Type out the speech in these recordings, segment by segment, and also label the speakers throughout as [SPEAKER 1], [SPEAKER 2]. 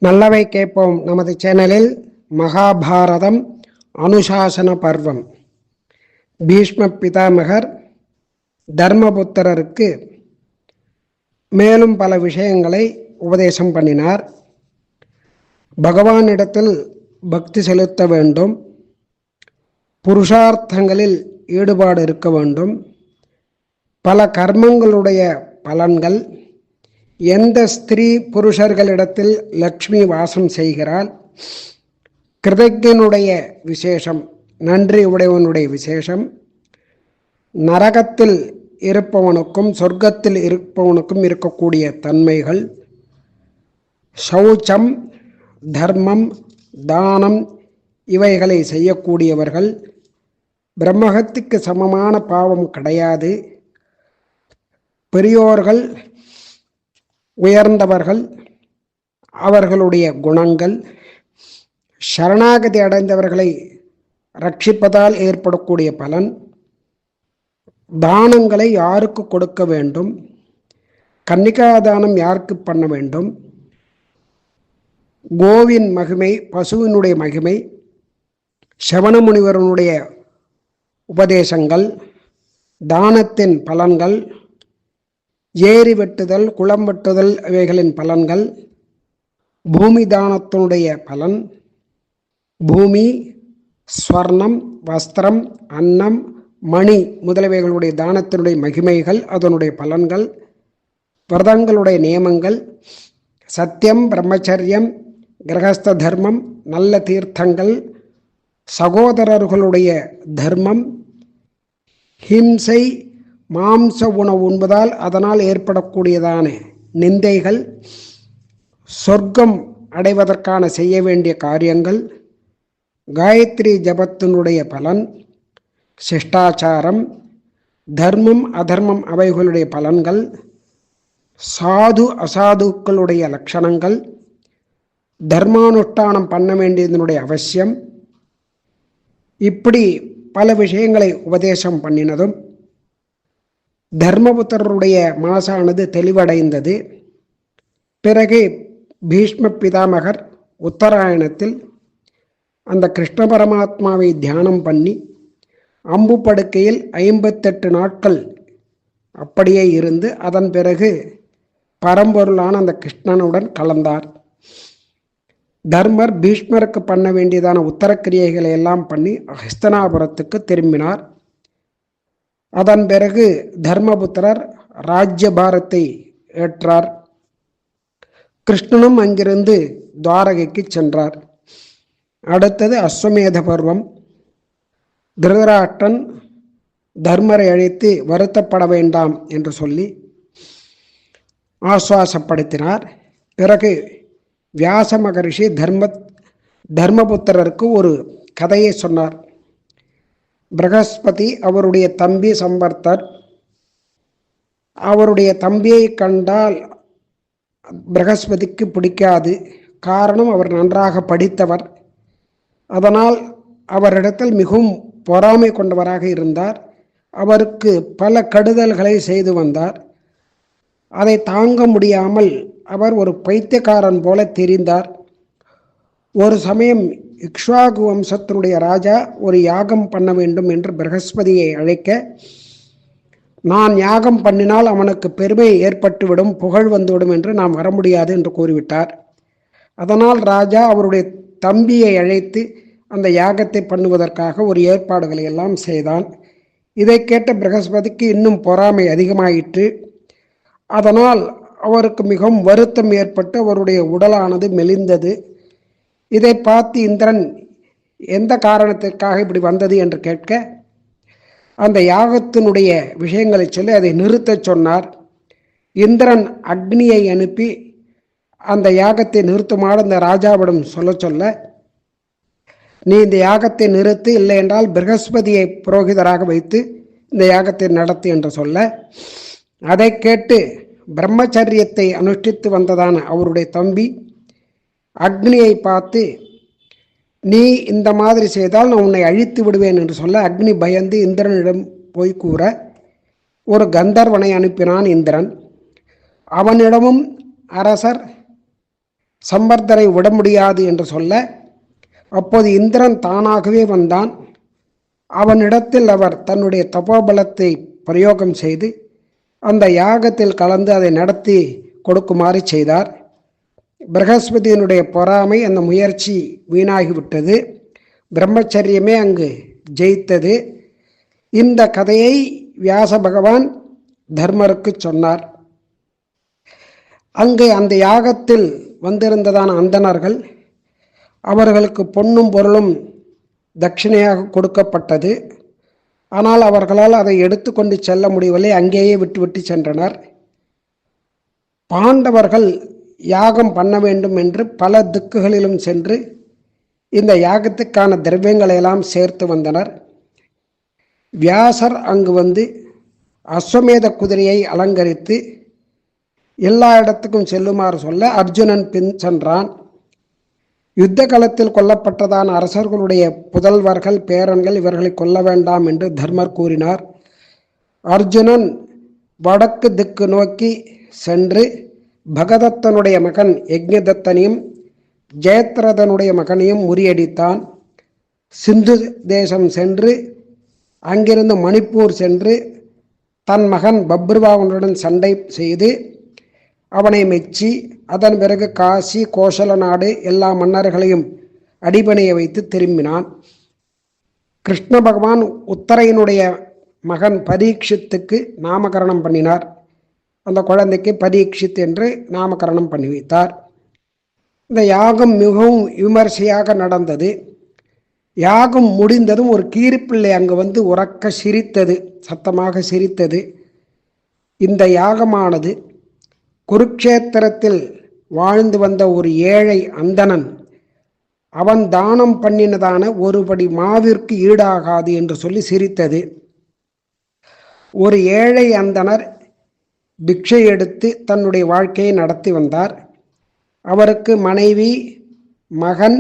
[SPEAKER 1] நல்லவை கேட்போம் நமது சேனலில் மகாபாரதம் அனுசாசன பர்வம். பீஷ்ம பிதாமகர் தர்மபுத்திரருக்கு மேலும் பல விஷயங்களை உபதேசம் பண்ணினார். பகவானிடத்தில் பக்தி செலுத்த வேண்டும், புருஷார்த்தங்களில் ஈடுபாடு இருக்க வேண்டும், பல கர்மங்களுடைய பலன்கள், எந்த ஸ்திரீ புருஷர்களிடத்தில் லக்ஷ்மி வாசம் செய்கிறாள், கிருதஜனுடைய விசேஷம், நன்றி உடையவனுடைய விசேஷம், நரகத்தில் இருப்பவனுக்கும் சொர்க்கத்தில் இருப்பவனுக்கும் இருக்கக்கூடிய தன்மைகள், சௌச்சம், தர்மம், தானம் இவைகளை செய்யக்கூடியவர்கள் பிரம்மகத்துக்கு சமமான பாவம் கிடையாது, பெரியோர்கள் உயர்ந்தவர்கள் அவர்களுடைய குணங்கள், சரணாகதி அடைந்தவர்களை ரட்சிப்பதால் ஏற்படக்கூடிய பலன், தானங்களை யாருக்கு கொடுக்க வேண்டும், கன்னிகாதானம் யாருக்கு பண்ண வேண்டும், கோவின் மகிமை, பசுவினுடைய மகிமை, சவண முனிவரனுடைய உபதேசங்கள், தானத்தின் பலன்கள், ஏரி வெட்டுதல், குளம் வெட்டுதல் இவைகளின் பலன்கள், பூமி தானத்தினுடைய பலன், பூமி, ஸ்வர்ணம், வஸ்திரம், அன்னம், மணி முதலியவைகளுடைய தானத்தினுடைய மகிமைகள், அதனுடைய பலன்கள், விரதங்களுடைய நியமங்கள், சத்தியம், பிரம்மச்சரியம், கிரகஸ்த தர்மம், நல்ல தீர்த்தங்கள், சகோதரர்களுடைய தர்மம், ஹிம்சை, மாம்ச உணவு உண்பதால் அதனால் ஏற்படக்கூடியதான நிந்தைகள், சொர்க்கம் அடைவதற்கான செய்ய வேண்டிய காரியங்கள், காயத்ரி ஜபத்தினுடைய பலன், சிஷ்டாச்சாரம், தர்மம் அதர்மம் அவைகளுடைய பலன்கள், சாது அசாதுக்களுடைய லட்சணங்கள், தர்மானுஷ்டானம் பண்ண வேண்டியதனுடைய அவசியம், இப்படி பல விஷயங்களை உபதேசம் பண்ணினதும் தர்மபுத்திரருடைய மனசானது தெளிவடைந்தது. பிறகு பீஷ்ம பிதாமகர் உத்தராயணத்தில் அந்த கிருஷ்ண பரமாத்மாவை தியானம் பண்ணி அம்பு படுக்கையில் 58 நாட்கள் அப்படியே இருந்து அதன் பிறகு பரம்பொருளான அந்த கிருஷ்ணனுடன் கலந்தார். தர்மர் பீஷ்மருக்கு பண்ண வேண்டியதான உத்தரக்கிரியைகளை எல்லாம் பண்ணி ஹஸ்தனாபுரத்துக்கு திரும்பினார். அதன் பிறகு தர்மபுத்திரர் ராஜ்யபாரத்தை ஏற்றார். கிருஷ்ணனும் அங்கிருந்து துவாரகைக்கு சென்றார். அடுத்தது அஸ்வமேத பர்வம். திருதராஷ்டிரன் தர்மரை அழைத்து வருத்தப்பட வேண்டாம் என்று சொல்லி ஆசுவாசப்படுத்தினார். பிறகு வியாச மகரிஷி தர்மபுத்திரருக்கு ஒரு கதையை சொன்னார். பிரகஸ்பதி அவருடைய தம்பி சம்பர்த்தர், அவருடைய தம்பியை கண்டால் பிரகஸ்பதிக்கு பிடிக்காது. காரணம், அவர் நன்றாக படித்தவர். அதனால் அவரிடத்தில் மிகவும் பொறாமை கொண்டவராக இருந்தார். அவருக்கு பல கெடுதல்களை செய்து வந்தார். அதை தாங்க முடியாமல் அவர் ஒரு பைத்தியக்காரன் போல தெரிந்தார். ஒரு சமயம் இக்ஷ்வாகு வம்சத்தினுடைய ராஜா ஒரு யாகம் பண்ண வேண்டும் என்று பிரகஸ்பதியை அழைக்க, நான் யாகம் பண்ணினால் அவனுக்கு பெருமை ஏற்பட்டுவிடும், புகழ் வந்துவிடும் என்று நாம் வர முடியாது என்று கூறிவிட்டார். அதனால் ராஜா அவருடைய தம்பியை அழைத்து அந்த யாகத்தை பண்ணுவதற்காக ஒரு ஏற்பாடுகளை எல்லாம் செய்தான். இதை கேட்ட பிரகஸ்பதிக்கு இன்னும் பொறாமை அதிகமாயிற்று. அதனால் அவருக்கு மிகவும் வருத்தம் ஏற்பட்டு அவருடைய உடலானது மெலிந்தது. இதை பார்த்து இந்திரன் எந்த காரணத்திற்காக இப்படி வந்தது என்று கேட்க, அந்த யாகத்தினுடைய விஷயங்களை சொல்லி அதை நிறுத்தச் சொன்னார். இந்திரன் அக்னியை அனுப்பி அந்த யாகத்தை நிறுத்துமாறு அந்த ராஜாவிடம் சொல்ல, நீ இந்த யாகத்தை நிறுத்து, இல்லை என்றால் பிரகஸ்பதியை புரோகிதராக வைத்து இந்த யாகத்தை நடத்து என்று சொல்ல, அதை கேட்டு பிரம்மச்சரியத்தை அனுஷ்டித்து வந்ததான அவருடைய தம்பி அக்னியை பார்த்து, நீ இந்த மாதிரி செய்தால் நான் உன்னை அழித்து விடுவேன் என்று சொல்ல, அக்னி பயந்து இந்திரனிடம் போய் கூற ஒரு கந்தர்வனை அனுப்பினான் இந்திரன். அவனிடமும் அரசர் சம்பர்தரை விட முடியாது என்று சொல்ல, அப்போது இந்திரன் தானாகவே வந்தான். அவனிடத்தில் அவர் தன்னுடைய தபோபலத்தை பிரயோகம் செய்து அந்த யாகத்தில் கலந்து அதை நடத்தி கொடுக்குமாறு செய்தார். பிரகஸ்பதியினுடைய பொறாமை அந்த முயற்சி வீணாகிவிட்டது. பிரம்மச்சரியமே அங்கு ஜெயித்தது. இந்த கதையை வியாச பகவான் தர்மருக்கு சொன்னார். அங்கே அந்த யாகத்தில் வந்திருந்ததான அந்தணர்கள், அவர்களுக்கு பொன்னும் பொருளும் தட்சிணையாக கொடுக்கப்பட்டது. ஆனால் அவர்களால் அதை எடுத்துக்கொண்டு செல்ல முடியவில்லை. அங்கேயே விட்டுவிட்டு சென்றனர். பாண்டவர்கள் யாகம் பண்ண வேண்டும் என்று பல திக்குகளிலும் சென்று இந்த யாகத்துக்கான திரவியங்களை எல்லாம் சேர்த்து வந்தனர். வியாசர் அங்கு வந்து அஸ்வமேத குதிரையை அலங்கரித்து எல்லா இடத்துக்கும் செல்லுமாறு சொல்ல அர்ஜுனன் பின் சென்றான். யுத்த காலத்தில் கொல்லப்பட்டதான அரசர்களுடைய புதல்வர்கள், பேரன்கள் இவர்களை கொல்ல வேண்டாம் என்று தர்மர் கூறினார். அர்ஜுனன் வடக்கு திக்கு நோக்கி சென்று பகதத்தனுடைய மகன் யக்ஞதத்தனையும் ஜெயத்ரதனுடைய மகனையும் முறியடித்தான். சிந்து தேசம் சென்று அங்கிருந்து மணிப்பூர் சென்று தன் மகன் பப்ருவாகனுடன் சண்டை செய்து அவனை மெச்சி, அதன் பிறகு காசி, கோசல நாடு எல்லா மன்னர்களையும் அடிபணிய வைத்து திரும்பினான். கிருஷ்ண பகவான் உத்தரையினுடைய மகன் பரீட்சித்துக்கு நாமகரணம் பண்ணினார். அந்த குழந்தைக்கு பரீட்சித் என்று நாமகரணம் பண்ணி வைத்தார். இந்த யாகம் மிகவும் விமர்சையாக நடந்தது. யாகம் முடிந்ததும் ஒரு கீரிப்பிள்ளை அங்கு வந்து உறக்க சிரித்தது, சத்தமாக சிரித்தது. இந்த யாகமானது குருக்ஷேத்திரத்தில் வாழ்ந்து வந்த ஒரு ஏழை அந்தணன் அவன் தானம் பண்ணினதான ஒருபடி மாவிற்கு ஈடாகாது என்று சொல்லி சிரித்தது. ஒரு ஏழை அந்தணர் பிக்ஷை எடுத்து தன்னுடைய வாழ்க்கையை நடத்தி வந்தார். அவருக்கு மனைவி, மகன்,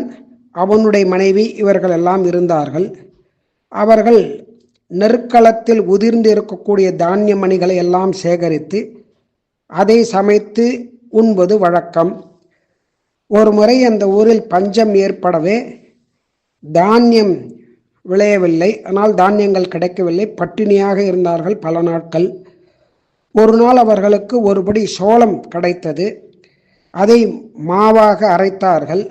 [SPEAKER 1] அவனுடைய மனைவி இவர்கள் எல்லாம் இருந்தார்கள். அவர்கள் நெற்களத்தில் உதிர்ந்து இருக்கக்கூடிய தானிய மணிகளை எல்லாம் சேகரித்து அதை சமைத்து உண்பது வழக்கம். ஒரு முறை அந்த ஊரில் பஞ்சம் ஏற்படவே தானியம் விளையவில்லை. ஆனால் தானியங்கள் கிடைக்கவில்லை. பட்டினியாக இருந்தார்கள் பல நாட்கள். ஒரு நாள் அவர்களுக்கு ஒருபடி சோளம் கிடைத்தது. அதை மாவாக அரைத்தார்கள்.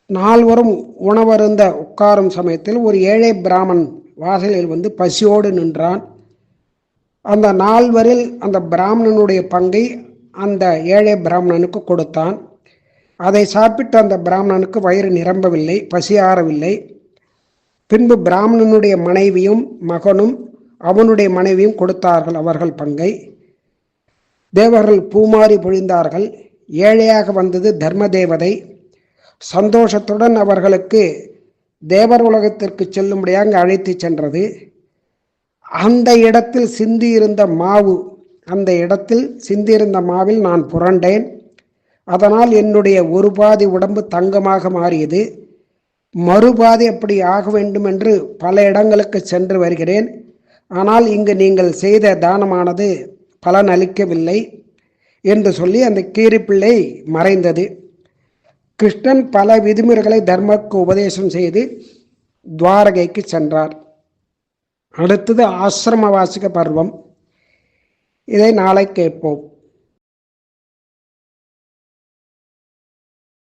[SPEAKER 1] நால்வரும் உணவருந்த உட்காரும் சமயத்தில் ஒரு ஏழை பிராமன் வாசலில் வந்து பசியோடு நின்றான். அந்த நால்வரில் அந்த பிராமணனுடைய பங்கை அந்த ஏழை பிராமணனுக்கு கொடுத்தான். அதை சாப்பிட்டு அந்த பிராமணனுக்கு வயிறு நிரம்பவில்லை, பசியாறவில்லை. பின்பு பிராமணனுடைய மனைவியும் மகனும் அவனுடைய மனைவியும் கொடுத்தார்கள் அவர்கள் பங்கை. தேவர்கள் பூமாரி பொழிந்தார்கள். ஏழையாக வந்தது தர்ம தேவதை. சந்தோஷத்துடன் அவர்களுக்கு தேவர் உலகத்திற்கு செல்லும்படியாக அழைத்து சென்றது. அந்த இடத்தில் சிந்தியிருந்த மாவு, அந்த இடத்தில் சிந்தியிருந்த மாவில் நான் புரண்டேன். அதனால் என்னுடைய ஒரு பாதி உடம்பு தங்கமாக மாறியது. மறுபாதி அப்படி ஆக வேண்டும் என்று பல இடங்களுக்கு சென்று வருகிறேன். ஆனால் இங்கு நீங்கள் செய்த தானமானது பலன் அளிக்கவில்லை என்று சொல்லி அந்த கீரிப்பிள்ளை மறைந்தது. கிருஷ்ணன் பல விதிமுறைகளை தர்மருக்கு உபதேசம் செய்து துவாரகைக்கு சென்றார். அடுத்தது ஆசிரமவாசிக பருவம். இதை நாளை கேட்போம்.